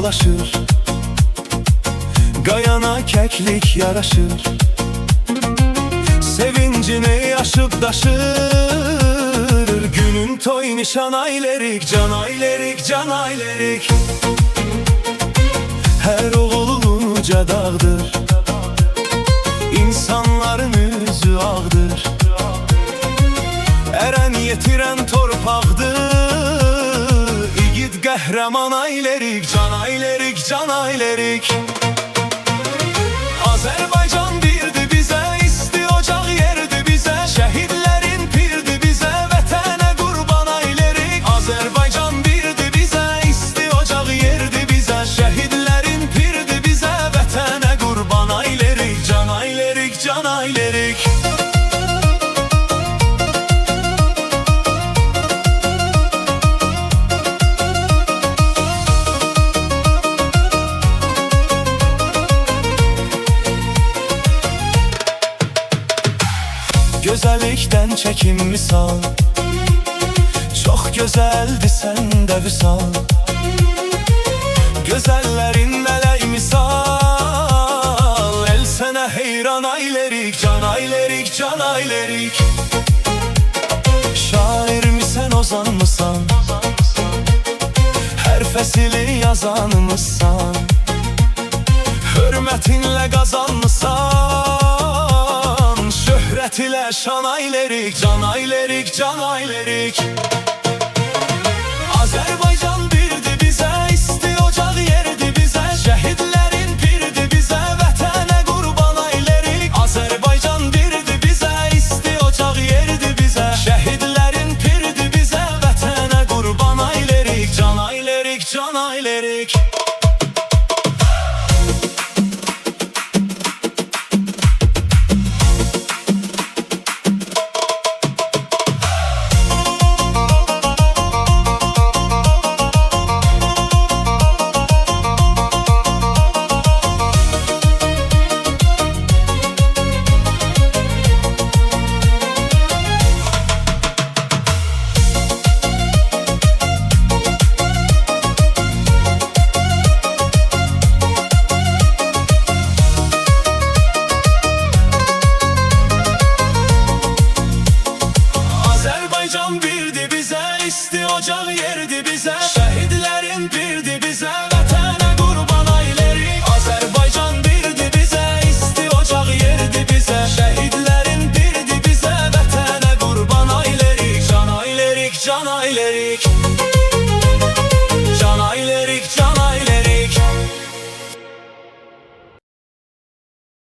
dolaşır, qayana kəklik yaraşır. Sevincini yaşıp daşır, günün toy nişan aylerik, can aylerik, can aylerik. Her oğlun uca dağdır, insanların üzü ağdır. Eren yetiren torpaqdır, igid qəhrəman aylerik, can aylerik, can aylerik. Azərbaycan birdi bizə, isti ocaq yerdi bizə, şəhidlərin pirdi bizə, vətənə qurban aylerik. Azərbaycan birdi bizə, isti ocaq yerdi bizə, şəhidlərin pirdi bizə, vətənə qurban aylerik, can aylerik, can aylerik. Gözəllikdən çəkin misal, çox gözəldir səndə vüsal. Gözəllərin mələk misal, el sənə heyran aylerik, can aylerik, can aylerik. Şair misən, ozan mısan, hər fəsili yazanımızsan, hörmətinlə qazanmısan, şöhrət ilə şan aylerik, can aylerik, can aylerik. Azərbaycan birdi bizə, isti ocaq yerdi bizə, şəhidlərin pirdi bizə, vətənə qurban aylerik. Azərbaycan birdi bizə, isti ocaq yerdi bizə, şəhidlərin pirdi bizə, vətənə qurban aylerik, can aylerik, can aylerik. Azərbaycan birdi bizə, isti ocaq yerdi bizə, şəhidlərin pirdi bizə, vətənə qurban aylerik. Azərbaycan birdi bizə, isti ocaq yerdi bizə, şəhidlərin pirdi bizə, vətənə qurban aylerik, can aylerik, can aylerik.